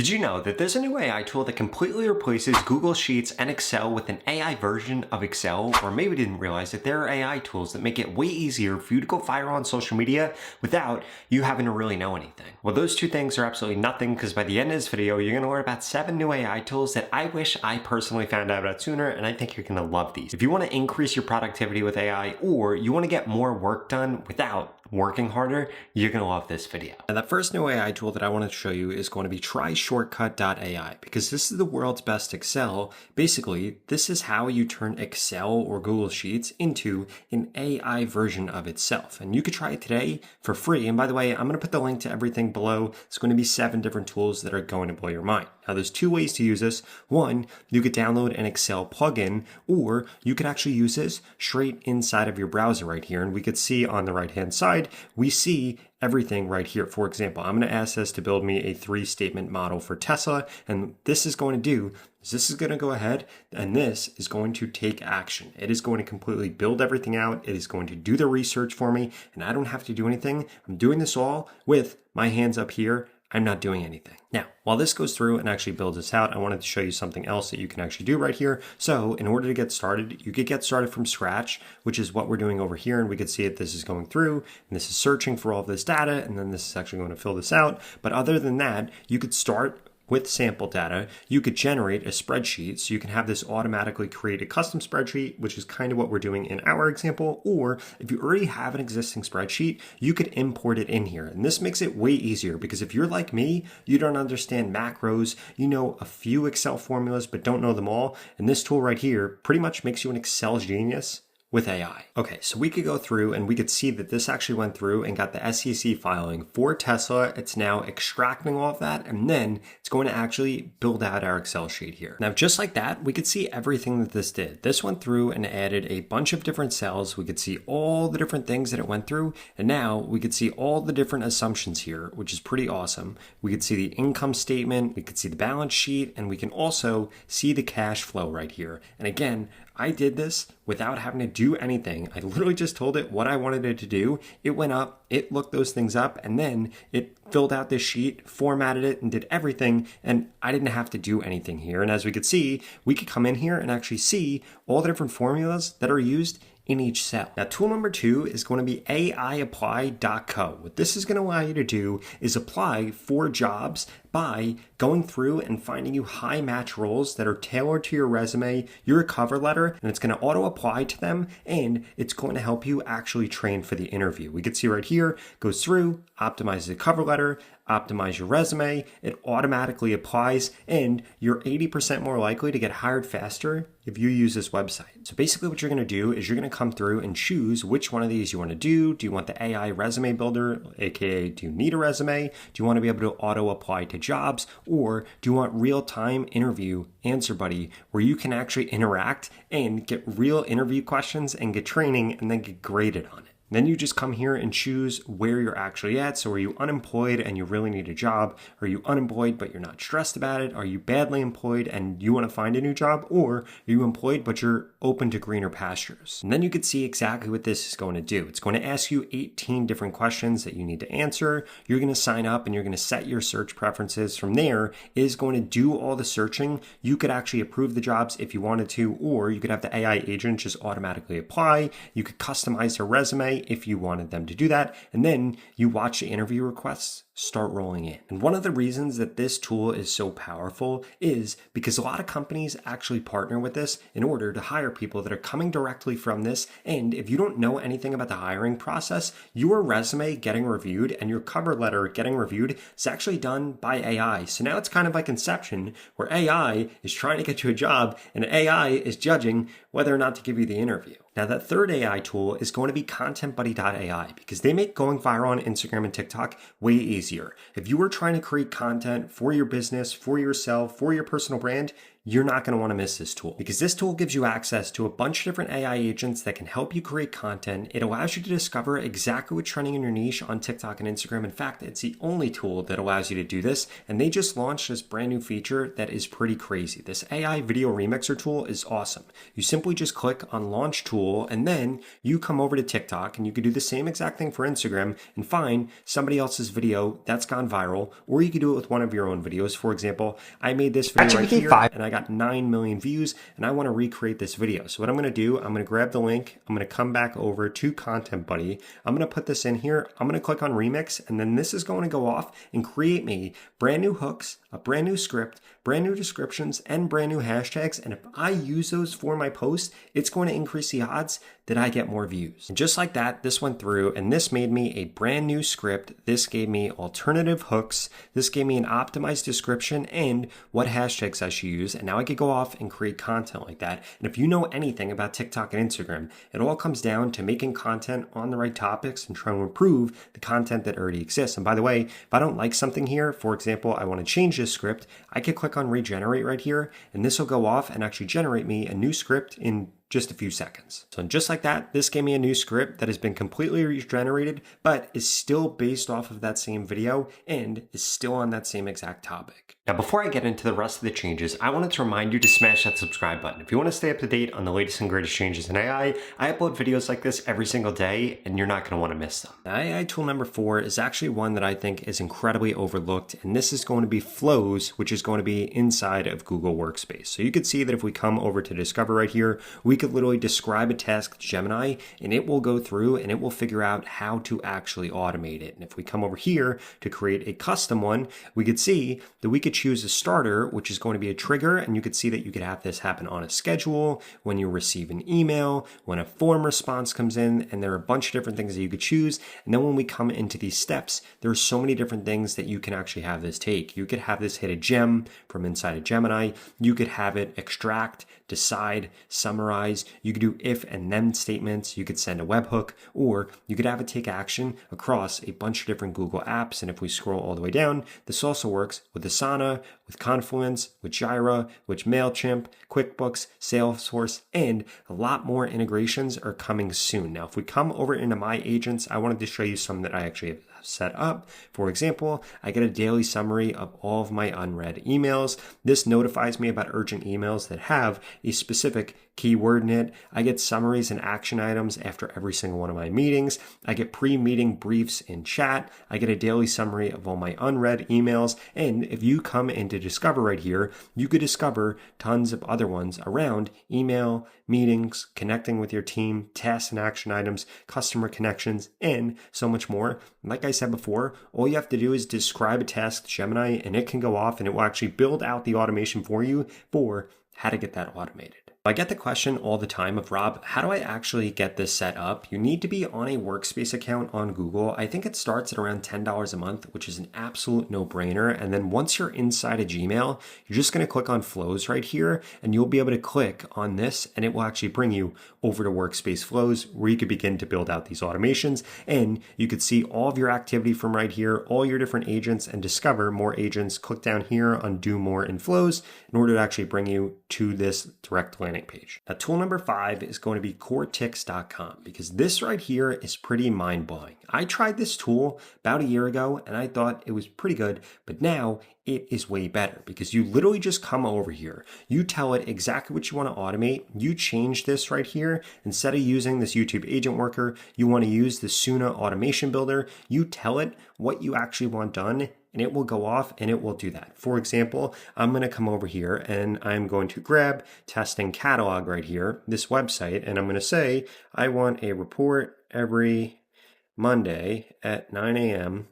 Did you know that there's a new AI tool that completely replaces Google Sheets and Excel with an AI version of Excel? Or maybe you didn't realize that there are AI tools that make it way easier for you to go viral on social media without you having to really know anything. Well, those two things are absolutely nothing, because by the end of this video, you're going to learn about 7 new AI tools that I wish I personally found out about sooner, and I think you're going to love these. If you want to increase your productivity with AI, or you want to get more work done without working harder, you're going to love this video. And the first new AI tool that I want to show you is going to be TryShortcut.ai, because this is the world's best Excel. Basically, this is how you turn Excel or Google Sheets into an AI version of itself. And you could try it today for free. And by the way, I'm going to put the link to everything below. It's going to be 7 different tools that are going to blow your mind. Now, there's 2 ways to use this. One, you could download an Excel plugin, or you could actually use this straight inside of your browser right here. And we could see on the right-hand side, we see everything right here. For example, I'm going to ask this to build me a 3-statement model for Tesla. And this is going to do is this is going to go ahead and this is going to take action. It is going to completely build everything out. It is going to do the research for me, and I don't have to do anything. I'm doing this all with my hands up here. I'm not doing anything. Now, while this goes through and actually builds this out, I wanted to show you something else that you can actually do right here. So in order to get started, you could get started from scratch, which is what we're doing over here. And we could see that this is going through and this is searching for all of this data. And then this is actually going to fill this out. But other than that, you could start with sample data. You could generate a spreadsheet, so you can have this automatically create a custom spreadsheet, which is kind of what we're doing in our example. Or if you already have an existing spreadsheet, you could import it in here. And this makes it way easier, because if you're like me, you don't understand macros, you know a few Excel formulas, but don't know them all. And this tool right here pretty much makes you an Excel genius with AI. Okay, so we could go through and we could see that this actually went through and got the SEC filing for Tesla. It's now extracting all of that, and then it's going to actually build out our Excel sheet here. Now, just like that, we could see everything that this did. This went through and added a bunch of different cells. We could see all the different things that it went through, and now we could see all the different assumptions here, which is pretty awesome. We could see the income statement, we could see the balance sheet, and we can also see the cash flow right here. And again, I did this without having to do anything. I literally just told it what I wanted it to do. It went up, it looked those things up, and then it filled out this sheet, formatted it, and did everything, and I didn't have to do anything here. And as we could see, we could come in here and actually see all the different formulas that are used in each cell. Now, tool number 2 is going to be AIapply.co. What this is going to allow you to do is apply for jobs by going through and finding you high match roles that are tailored to your resume, your cover letter, and it's going to auto apply to them, and it's going to help you actually train for the interview. We can see right here, goes through, optimizes the cover letter, optimize your resume, it automatically applies, and you're 80% more likely to get hired faster if you use this website. So basically what you're going to do is you're going to come through and choose which one of these you want to do. Do you want the AI resume builder, aka do you need a resume? Do you want to be able to auto apply to jobs, or do you want real-time interview answer buddy, where you can actually interact and get real interview questions and get training and then get graded on it? Then you just come here and choose where you're actually at. So are you unemployed and you really need a job? Are you unemployed but you're not stressed about it? Are you badly employed and you want to find a new job? Or are you employed but you're open to greener pastures? And then you can see exactly what this is going to do. It's going to ask you 18 different questions that you need to answer. You're going to sign up and you're going to set your search preferences. From there, it is going to do all the searching. You could actually approve the jobs if you wanted to, or you could have the AI agent just automatically apply. You could customize your resume if you wanted them to do that, and then you watch the interview requests start rolling in. And one of the reasons that this tool is so powerful is because a lot of companies actually partner with this in order to hire people that are coming directly from this. And if you don't know anything about the hiring process, your resume getting reviewed and your cover letter getting reviewed is actually done by AI. So now it's kind of like Inception, where AI is trying to get you a job and AI is judging whether or not to give you the interview. Now, that third AI tool is going to be ContentBuddy.ai, because they make going viral on Instagram and TikTok way easier. If you are trying to create content for your business, for yourself, for your personal brand, you're not going to want to miss this tool, because this tool gives you access to a bunch of different AI agents that can help you create content. It allows you to discover exactly what's trending in your niche on TikTok and Instagram. In fact, it's the only tool that allows you to do this. And they just launched this brand new feature that is pretty crazy. This AI video remixer tool is awesome. You simply just click on launch tool, and then you come over to TikTok, and you can do the same exact thing for Instagram and find somebody else's video video that's gone viral, or you could do it with one of your own videos. For example, I made this video right here and I got 9 million views and I want to recreate this video. So what I'm going to do, I'm going to grab the link, I'm going to come back over to Content Buddy, I'm going to put this in here, I'm going to click on Remix, and then this is going to go off and create me brand new hooks, a brand new script, brand new descriptions, and brand new hashtags. And if I use those for my post, it's going to increase the odds that I get more views. And just like that, this went through and this made me a brand new script. This gave me alternative hooks. This gave me an optimized description and what hashtags I should use. And now I could go off and create content like that. And if you know anything about TikTok and Instagram, it all comes down to making content on the right topics and trying to improve the content that already exists. And by the way, if I don't like something here, for example, I want to change this script, I could click on regenerate right here, and this will go off and actually generate me a new script in just a few seconds. So just like that, this gave me a new script that has been completely regenerated, but is still based off of that same video and is still on that same exact topic. Now, before I get into the rest of the changes, I wanted to remind you to smash that subscribe button. If you want to stay up to date on the latest and greatest changes in AI, I upload videos like this every single day, and you're not going to want to miss them. Now, AI tool number 4 is actually one that I think is incredibly overlooked, and this is going to be Flows, which is going to be inside of Google Workspace. So you could see that if we come over to Discover right here, we could literally describe a task to Gemini, and it will go through and it will figure out how to actually automate it. And if we come over here to create a custom one, we could see that we could choose a starter, which is going to be a trigger, and you could see that you could have this happen on a schedule, when you receive an email, when a form response comes in, and there are a bunch of different things that you could choose. And then when we come into these steps, there are so many different things that you can actually have this take. You could have this hit a gem from inside of Gemini. You could have it extract, decide, summarize. You could do if and then statements. You could send a webhook, or you could have it take action across a bunch of different Google apps. And if we scroll all the way down, this also works with Asana, with Confluence, with Jira, with MailChimp, QuickBooks, Salesforce, and a lot more integrations are coming soon. Now, if we come over into My Agents, I wanted to show you some that I actually have set up. For example, I get a daily summary of all of my unread emails. This notifies me about urgent emails that have a specific keyword in it. I get summaries and action items after every single one of my meetings. I get pre-meeting briefs in chat. I get a daily summary of all my unread emails. And if you come into Discover right here, you could discover tons of other ones around email, meetings, connecting with your team, tasks and action items, customer connections, and so much more. Like I said before, all you have to do is describe a task to Gemini and it can go off and it will actually build out the automation for you for how to get that automated. I get the question all the time of, Rob, how do I actually get this set up? You need to be on a Workspace account on Google. I think it starts at around $10 a month, which is an absolute no-brainer. And then once you're inside of Gmail, you're just going to click on Flows right here, and you'll be able to click on this, and it will actually bring you over to Workspace Flows, where you could begin to build out these automations. And you could see all of your activity from right here, all your different agents, and discover more agents. Click down here on Do More in Flows in order to actually bring you to this direct landing page. Now, tool number 5 is going to be coretix.com, because this right here is pretty mind-blowing. I tried this tool about a year ago and I thought it was pretty good, but now it is way better because you literally just come over here. You tell it exactly what you want to automate. You change this right here. Instead of using this YouTube agent worker, you want to use the Suna automation builder. You tell it what you actually want done, and it will go off and it will do that. For example, I'm going to come over here and I'm going to grab testing catalog right here, this website, and I'm going to say, I want a report every Monday at 9 a.m.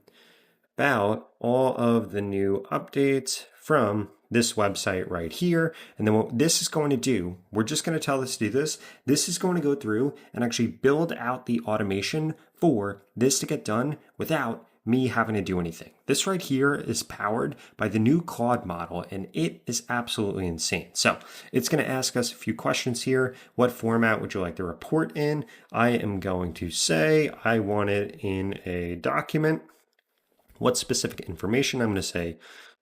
about all of the new updates from this website right here. And then what this is going to do, we're just going to tell this to do this. This is going to go through and actually build out the automation for this to get done without me having to do anything. This right here is powered by the new Claude model, and it is absolutely insane. So it's going to ask us a few questions here. What format would you like the report in? I am going to say I want it in a document. What specific information? I'm going to say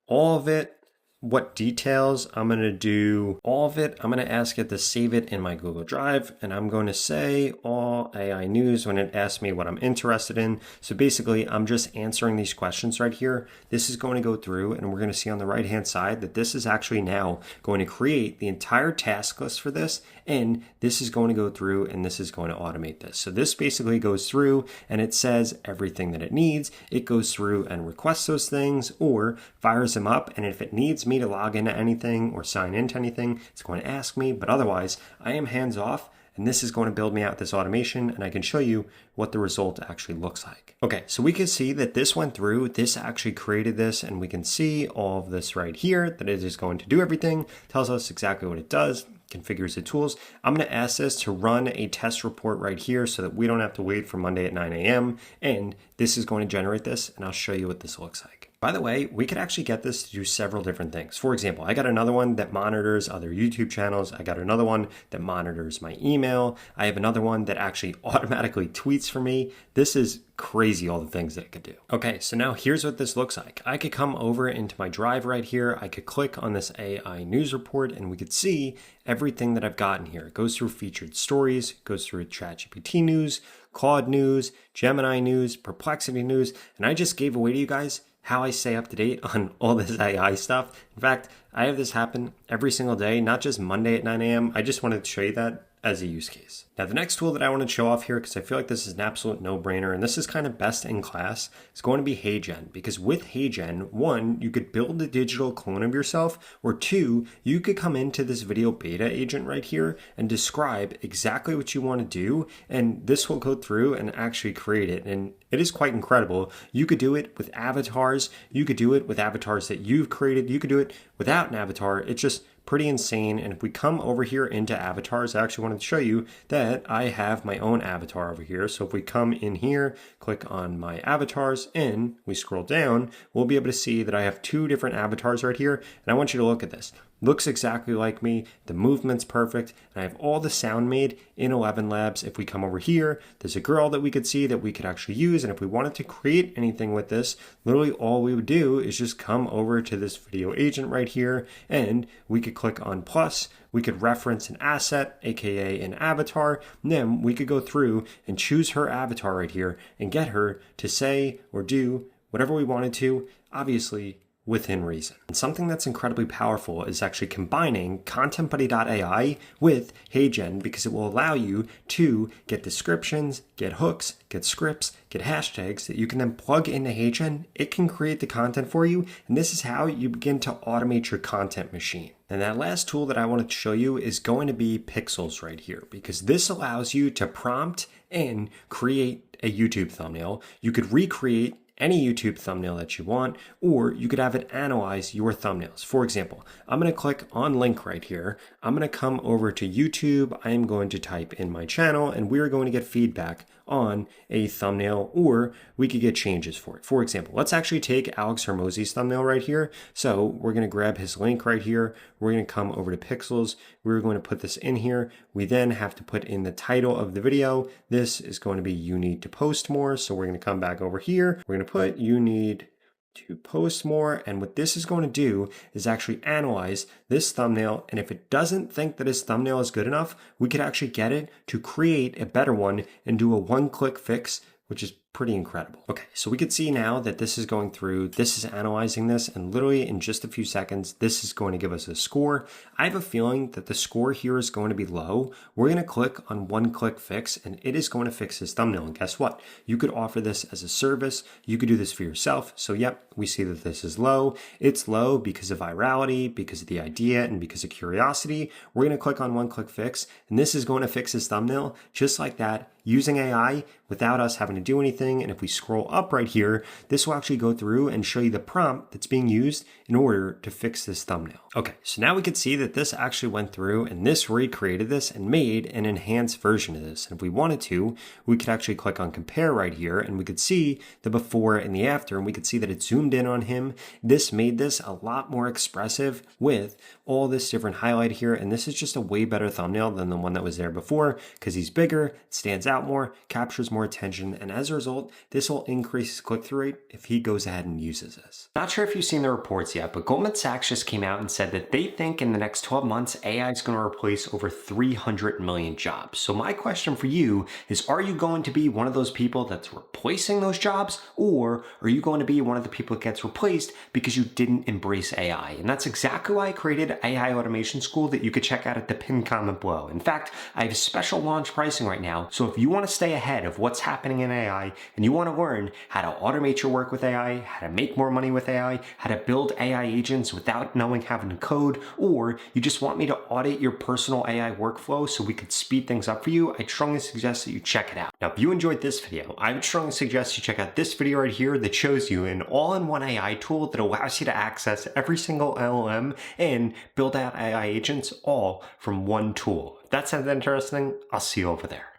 all of it. what details. I'm going to do all of it. I'm going to ask it to save it in my Google Drive, and I'm going to say all AI news when it asks me what I'm interested in. So basically, I'm just answering these questions right here. This is going to go through, and we're going to see on the right-hand side that this is actually now going to create the entire task list for this, and this is going to go through, and this is going to automate this. So this basically goes through, and it says everything that it needs. It goes through and requests those things or fires them up, and if it needs me to log into anything or sign into anything, it's going to ask me, but otherwise I am hands off, and this is going to build me out this automation, and I can show you what the result actually looks like. Okay, so we can see that this went through, this actually created this, and we can see all of this right here, that it is going to do everything, tells us exactly what it does, configures the tools. I'm going to ask this to run a test report right here so that we don't have to wait for Monday at 9 a.m. And this is going to generate this, and I'll show you what this looks like. By the way, we could actually get this to do several different things. For example, I got another one that monitors other YouTube channels. I got another one that monitors my email. I have another one that actually automatically tweets for me. This is crazy, all the things that it could do. Okay, so now here's what this looks like. I could come over into my drive right here. I could click on this AI news report, and we could see everything that I've gotten here. It goes through featured stories, goes through ChatGPT news, Claude news, Gemini news, Perplexity news, and I just gave away to you guys how I stay up to date on all this AI stuff. In fact, I have this happen every single day, not just Monday at 9 a.m. I just wanted to show you that as a use case. Now, the next tool that I want to show off here, because I feel like this is an absolute no-brainer, and this is kind of best in class, is going to be HeyGen. Because with HeyGen, one, you could build a digital clone of yourself, or two, you could come into this video beta agent right here and describe exactly what you want to do, and this will go through and actually create it. And it is quite incredible. You could do it with avatars. You could do it with avatars that you've created. You could do it without an avatar. It's just pretty insane. And if we come over here into avatars, I actually wanted to show you that I have my own avatar over here. So if we come in here, click on my avatars, and we scroll down, we'll be able to see that I have two different avatars right here. And I want you to look at this. Looks exactly like me. The movement's perfect. And I have all the sound made in 11 Labs. If we come over here, there's a girl that we could see that we could actually use. And if we wanted to create anything with this, literally all we would do is just come over to this video agent right here, and we could click on plus. We could reference an asset, aka an avatar, and then we could go through and choose her avatar right here and get her to say or do whatever we wanted to, obviously within reason. And something that's incredibly powerful is actually combining ContentBuddy.ai with HeyGen, because it will allow you to get descriptions, get hooks, get scripts, get hashtags that you can then plug into HeyGen. It can create the content for you, and this is how you begin to automate your content machine. And that last tool that I wanted to show you is going to be Pixels right here, because this allows you to prompt and create a YouTube thumbnail. You could recreate any YouTube thumbnail that you want, or you could have it analyze your thumbnails. For example, I'm going to click on link right here. I'm going to come over to YouTube. I am going to type in my channel, and we're going to get feedback on a thumbnail, or we could get changes for it. For example, let's actually take Alex Hermosi's thumbnail right here. So we're going to grab his link right here. We're going to come over to Pixels. We're going to put this in here. We then have to put in the title of the video. This is going to be "You Need to Post More." So we're going to come back over here. We're going to put "You Need to Post More," and what this is going to do is actually analyze this thumbnail, and if it doesn't think that his thumbnail is good enough, we could actually get it to create a better one and do a one-click fix, which is pretty incredible. Okay, so we could see now that this is going through, this is analyzing this, and literally in just a few seconds, this is going to give us a score. I have a feeling that the score here is going to be low. We're going to click on one-click fix, and it is going to fix this thumbnail. And guess what? You could offer this as a service. You could do this for yourself. So yep, we see that this is low. It's low because of virality, because of the idea, and because of curiosity. We're going to click on one-click fix, and this is going to fix this thumbnail just like that, using AI without us having to do anything. And if we scroll up right here, this will actually go through and show you the prompt that's being used in order to fix this thumbnail. Okay, so now we can see that this actually went through and this recreated this and made an enhanced version of this. And if we wanted to, we could actually click on compare right here, and we could see the before and the after, and we could see that it zoomed in on him. This made this a lot more expressive with all this different highlight here. And this is just a way better thumbnail than the one that was there before, because he's bigger, it stands out out more, captures more attention, and as a result, this will increase his click-through rate if he goes ahead and uses this. Not sure if you've seen the reports yet, but Goldman Sachs just came out and said that they think in the next 12 months, AI is going to replace over 300 million jobs. So my question for you is, are you going to be one of those people that's replacing those jobs, or are you going to be one of the people that gets replaced because you didn't embrace AI? And that's exactly why I created AI Automation School that you could check out at the pinned comment below. In fact, I have special launch pricing right now, so if you want to stay ahead of what's happening in AI and you want to learn how to automate your work with AI, how to make more money with AI, how to build AI agents without knowing having to code, or you just want me to audit your personal AI workflow so we could speed things up for you, I strongly suggest that you check it out. Now, if you enjoyed this video, I would strongly suggest you check out this video right here that shows you an all-in-one AI tool that allows you to access every single LLM and build out AI agents all from one tool. If that sounds interesting, I'll see you over there.